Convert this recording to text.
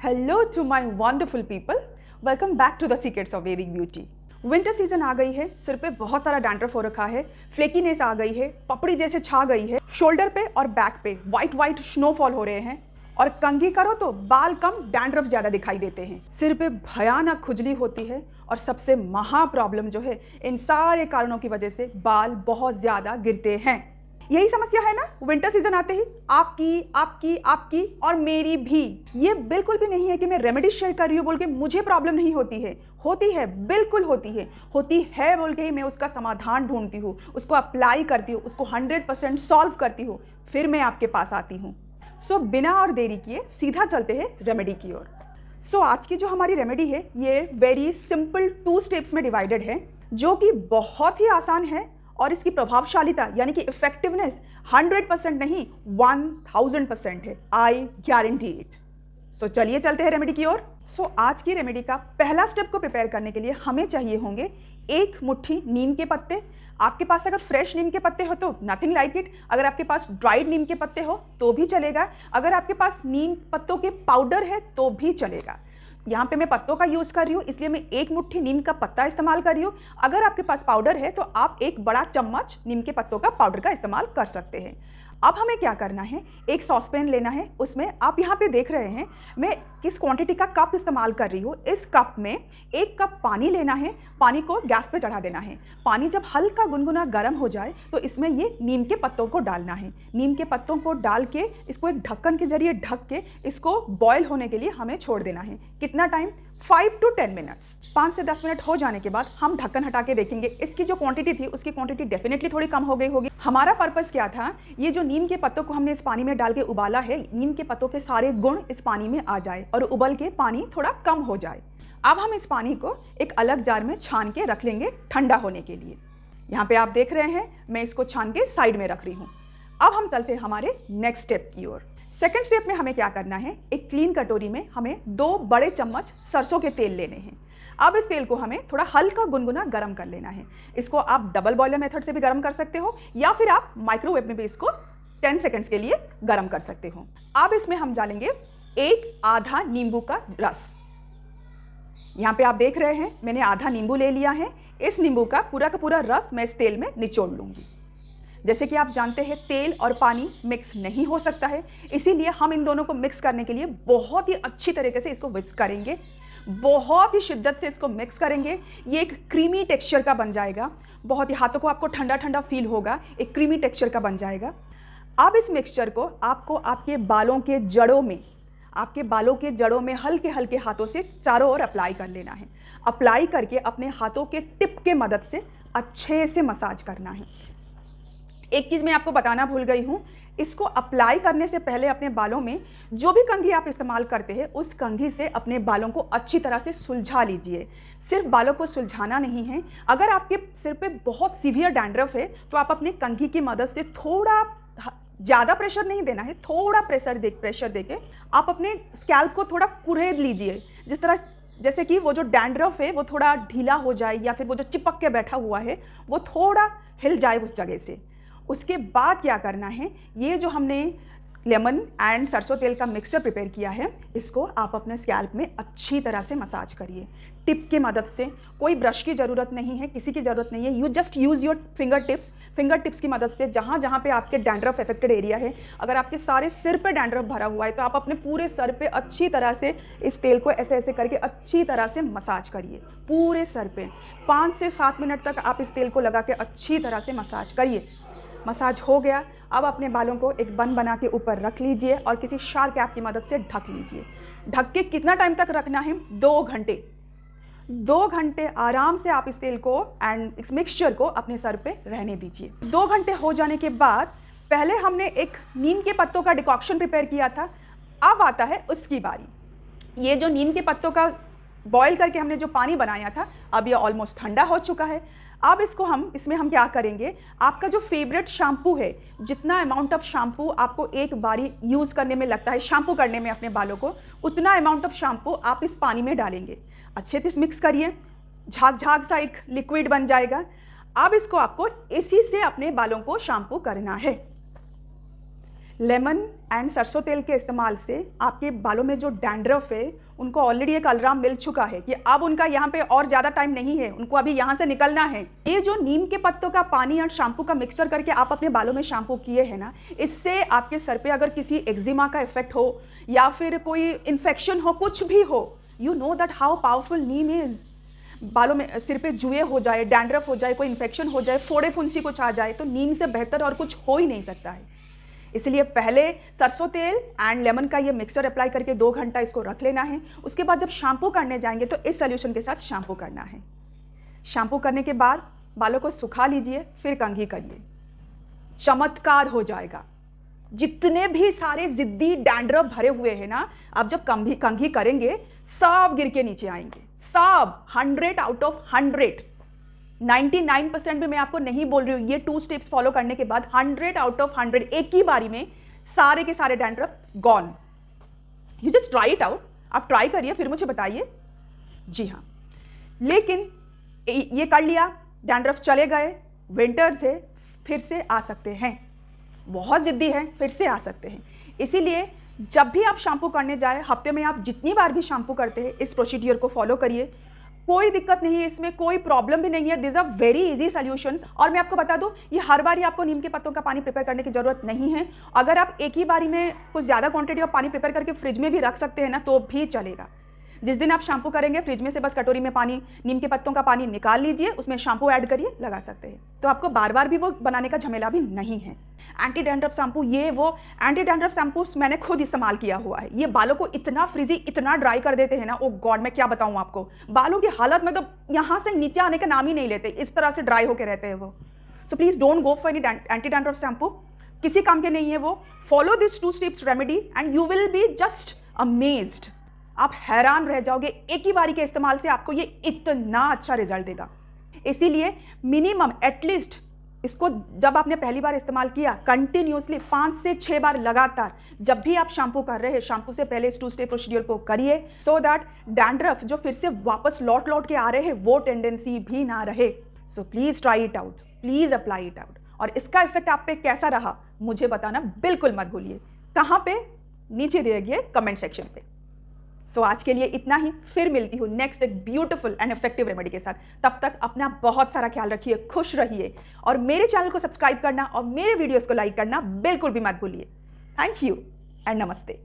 Hello to my wonderful people, welcome back to the secrets of Vedic beauty. Winter season आ गई है, सिर पे बहुत सारा डैंड्रफ हो रखा है, फ्लेकीनेस आ गई है, पपड़ी जैसे छा गई है, शोल्डर पे और बैक पे वाइट स्नोफॉल हो रहे हैं और कंघी करो तो बाल कम डैंड्रफ ज़्यादा दिखाई देते हैं। सिर पे भयानक खुजली होती है और सबसे महा प्रॉब्लम जो है, इन सारे कारणों की वजह से बाल बहुत ज़्यादा गिरते हैं। यही समस्या है ना विंटर सीजन आते ही आपकी और मेरी भी। ये बिल्कुल भी नहीं है कि मैं रेमेडी शेयर कर रही हूँ बोल के मुझे प्रॉब्लम नहीं होती है, बिल्कुल होती है बोल के ही मैं उसका समाधान ढूंढती हूँ, उसको अप्लाई करती हूँ, उसको 100% सॉल्व करती हूँ, फिर मैं आपके पास आती हूँ। सो बिना और देरी किए सीधा चलते हैं रेमेडी की ओर। सो आज की जो हमारी रेमेडी है ये वेरी सिंपल 2 स्टेप्स में डिवाइडेड है, जो कि बहुत ही आसान है और इसकी प्रभावशालीता यानी कि इफेक्टिवनेस 100% नहीं 1000% है। I guarantee it. सो चलिए चलते हैं रेमेडी की ओर। सो आज की रेमेडी का पहला स्टेप को प्रिपेयर करने के लिए हमें चाहिए होंगे 1 मुट्ठी नीम के पत्ते। आपके पास अगर फ्रेश नीम के पत्ते हो तो नथिंग लाइक इट, अगर आपके पास ड्राइड नीम के पत्ते हो तो भी चलेगा, अगर आपके पास नीम पत्तों के पाउडर है तो भी चलेगा। यहाँ पे मैं पत्तों का यूज़ कर रही हूँ इसलिए मैं 1 मुट्ठी नीम का पत्ता इस्तेमाल कर रही हूँ। अगर आपके पास पाउडर है तो आप 1 बड़ा चम्मच नीम के पत्तों का पाउडर का इस्तेमाल कर सकते हैं। अब हमें क्या करना है, एक सॉसपैन लेना है, उसमें आप यहाँ पे देख रहे हैं मैं किस क्वांटिटी का कप इस्तेमाल कर रही हूँ। इस कप में 1 कप पानी लेना है, पानी को गैस पे चढ़ा देना है। पानी जब हल्का गुनगुना गर्म हो जाए तो इसमें ये नीम के पत्तों को डालना है। नीम के पत्तों को डाल के इसको एक ढक्कन के जरिए ढक के इसको बॉयल होने के लिए हमें छोड़ देना है। कितना टाइम? 5 to 10 minutes. 5 से 10 मिनट हो जाने के बाद हम ढक्कन हटा के देखेंगे इसकी जो क्वांटिटी थी उसकी क्वांटिटी डेफिनेटली थोड़ी कम हो गई होगी। हमारा पर्पस क्या था, ये जो नीम के पत्तों को हमने इस पानी में डाल के उबाला है, नीम के पत्तों के सारे गुण इस पानी में आ जाए और उबल के पानी थोड़ा कम हो जाए। अब हम इस पानी को एक अलग जार में छान के रख लेंगे ठंडा होने के लिए। यहाँ पे आप देख रहे हैं मैं इसको छान के साइड में रख रही हूँ। अब हम चलते हैं हमारे नेक्स्ट स्टेप की ओर। सेकेंड स्टेप में हमें क्या करना है, एक क्लीन कटोरी में हमें 2 बड़े चम्मच सरसों के तेल लेने हैं। अब इस तेल को हमें थोड़ा हल्का गुनगुना गर्म कर लेना है। इसको आप डबल बॉयलर मेथड से भी गर्म कर सकते हो या फिर आप माइक्रोवेव में भी इसको 10 सेकेंड्स के लिए गर्म कर सकते हो। अब इसमें हम डालेंगे 1 आधा नींबू का रस। यहाँ पे आप देख रहे हैं मैंने आधा नींबू ले लिया है। इस नींबू का पूरा रस मैं इस तेल में निचोड़ लूँगी। जैसे कि आप जानते हैं तेल और पानी मिक्स नहीं हो सकता है, इसीलिए हम इन दोनों को मिक्स करने के लिए बहुत ही अच्छी तरीके से इसको विस्क करेंगे, बहुत ही शिद्दत से इसको मिक्स करेंगे। ये एक क्रीमी टेक्सचर का बन जाएगा, बहुत ही हाथों को आपको ठंडा ठंडा फील होगा, एक क्रीमी टेक्सचर का बन जाएगा। अब इस मिक्सचर को आपको आपके बालों के जड़ों में हल्के हल्के हाथों से चारों ओर अप्लाई कर लेना है। अप्लाई करके अपने हाथों के टिप के मदद से अच्छे से मसाज करना है। एक चीज़ मैं आपको बताना भूल गई हूँ, इसको अप्लाई करने से पहले अपने बालों में जो भी कंघी आप इस्तेमाल करते हैं उस कंघी से अपने बालों को अच्छी तरह से सुलझा लीजिए। सिर्फ बालों को सुलझाना नहीं है, अगर आपके सिर पे बहुत सीवियर डैंड्रफ है तो आप अपने कंघी की मदद से थोड़ा ज़्यादा प्रेशर नहीं देना है, थोड़ा प्रेशर देके आप अपने स्कैल्प को थोड़ा कुरेद लीजिए, जैसे कि वो जो डैंड्रफ है वो थोड़ा ढीला हो जाए या फिर वो जो चिपक के बैठा हुआ है वो थोड़ा हिल जाए उस जगह से। उसके बाद क्या करना है, ये जो हमने लेमन एंड सरसों तेल का मिक्सचर प्रिपेयर किया है इसको आप अपने स्कैल्प में अच्छी तरह से मसाज करिए टिप की मदद से। कोई ब्रश की ज़रूरत नहीं है, किसी की ज़रूरत नहीं है, you just use your finger tips की मदद से जहाँ जहाँ पे आपके डैंड्रफ अफेक्टेड एरिया है। अगर आपके सारे सिर पे डैंड्रफ भरा हुआ है तो आप अपने पूरे सर पे अच्छी तरह से इस तेल को ऐसे ऐसे करके अच्छी तरह से मसाज करिए पूरे सर पे। 5 से 7 मिनट तक आप इस तेल को लगा के अच्छी तरह से मसाज करिए। मसाज हो गया, अब अपने बालों को एक बन बना के ऊपर रख लीजिए और किसी शार्प कैप की मदद से ढक लीजिए। ढक के कितना टाइम तक रखना है? 2 घंटे। 2 घंटे आराम से आप इस तेल को एंड इस मिक्सचर को अपने सर पे रहने दीजिए। 2 घंटे हो जाने के बाद पहले हमने एक नीम के पत्तों का डिकॉक्शन प्रिपेयर किया था, अब आता है उसकी बारी। ये जो नीम के पत्तों का बॉयल करके हमने जो पानी बनाया था अब ये ऑलमोस्ट ठंडा हो चुका है। अब इसमें हम क्या करेंगे, आपका जो फेवरेट शैम्पू है, जितना अमाउंट ऑफ शैम्पू आपको एक बारी यूज़ करने में लगता है, शैम्पू करने में अपने बालों को, उतना अमाउंट ऑफ शैम्पू आप इस पानी में डालेंगे। अच्छे से मिक्स करिए, झाग सा एक लिक्विड बन जाएगा। अब इसको आपको इसी से अपने बालों को शैम्पू करना है। लेमन एंड सरसों तेल के इस्तेमाल से आपके बालों में जो डैंड्रफ है उनको ऑलरेडी एक अलार्म मिल चुका है कि अब उनका यहाँ पे और ज़्यादा टाइम नहीं है, उनको अभी यहाँ से निकलना है। ये जो नीम के पत्तों का पानी और शैम्पू का मिक्सचर करके आप अपने बालों में शैम्पू किए हैं ना, इससे आपके सर पे अगर किसी एक्जिमा का इफेक्ट हो या फिर कोई इन्फेक्शन हो, कुछ भी हो, you know that how powerful Neem is. बालों में सिर पे जुए हो जाए, डैंड्रफ हो जाए, कोई इन्फेक्शन हो जाए, फोड़े फुंसी कुछ आ जाए, तो नीम से बेहतर और कुछ हो ही नहीं सकता है। इसलिए पहले सरसों तेल एंड लेमन का ये मिक्सचर अप्लाई करके 2 घंटा इसको रख लेना है। उसके बाद जब शैम्पू करने जाएंगे तो इस सोल्यूशन के साथ शैम्पू करना है। शैम्पू करने के बाद बालों को सुखा लीजिए, फिर कंघी करिए, चमत्कार हो जाएगा। जितने भी सारे जिद्दी डैंड्रफ भरे हुए हैं ना, आप जब कंघी करेंगे सब गिर के नीचे आएंगे, सब 100 आउट ऑफ 100, 99% भी मैं आपको नहीं बोल रही हूँ। ये 2 स्टेप्स फॉलो करने के बाद 100 आउट ऑफ 100 एक ही बारी में सारे के सारे dandruff gone. You just try it out. आप ट्राई करिए, फिर मुझे बताइए। जी हाँ, लेकिन ये कर लिया, डैंड्रफ चले गए, विंटर्स है, फिर से आ सकते हैं। बहुत जिद्दी है, फिर से आ सकते हैं। इसीलिए जब भी आप शैम्पू करने जाए, हफ्ते में आप जितनी बार भी शैम्पू करते हैं, इस प्रोसीड्यूर को फॉलो करिए। कोई दिक्कत नहीं है इसमें, कोई प्रॉब्लम भी नहीं है। This are very easy solutions. और मैं आपको बता दूं, ये हर बार ही आपको नीम के पत्तों का पानी प्रिपेयर करने की जरूरत नहीं है। अगर आप एक ही बारी में कुछ ज़्यादा क्वांटिटी ऑफ पानी प्रिपेयर करके फ्रिज में भी रख सकते हैं ना, तो भी चलेगा। जिस दिन आप शैम्पू करेंगे, फ्रिज में से बस कटोरी में पानी, नीम के पत्तों का पानी निकाल लीजिए, उसमें शैम्पू ऐड करिए, लगा सकते हैं। तो आपको बार बार भी वो बनाने का झमेला भी नहीं है। एंटी डैंड्रफ शैम्पू, ये वो एंटी डैंड्रफ शैम्पू मैंने खुद इस्तेमाल किया हुआ है। ये बालों को इतना फ्रिजी, इतना ड्राई कर देते हैं ना, ओ गॉड, मैं क्या बताऊँ आपको। बालों की हालत में तो यहाँ से नीचे आने का नाम ही नहीं लेते, इस तरह से ड्राई होकर रहते हैं वो। So please don't go for anti dandruff shampoo, किसी काम के नहीं है वो। Follow this 2 steps remedy and you will be just amazed. आप हैरान रह जाओगे, एक ही बारी के इस्तेमाल से आपको ये इतना अच्छा रिजल्ट देगा। इसीलिए मिनिमम एटलीस्ट इसको जब आपने पहली बार इस्तेमाल किया, कंटिन्यूसली 5 से 6 बार लगातार जब भी आप शैम्पू कर रहे हैं, शैम्पू से पहले इस 2 स्टेप प्रोसीड्यूर को करिए, सो दैट डैंड्रफ जो फिर से वापस लौट के आ रहे हैं, वो टेंडेंसी भी ना रहे। So please try it out, please apply it out. और इसका इफेक्ट आप पे कैसा रहा मुझे बताना बिल्कुल मत भूलिए। कहाँ पे? नीचे दिए गए कमेंट सेक्शन पे। सो आज के लिए इतना ही, फिर मिलती हूँ नेक्स्ट एक ब्यूटीफुल एंड इफेक्टिव रेमेडी के साथ। तब तक अपना बहुत सारा ख्याल रखिए, खुश रहिए और मेरे चैनल को सब्सक्राइब करना और मेरे वीडियोस को लाइक करना बिल्कुल भी मत भूलिए। थैंक यू एंड नमस्ते।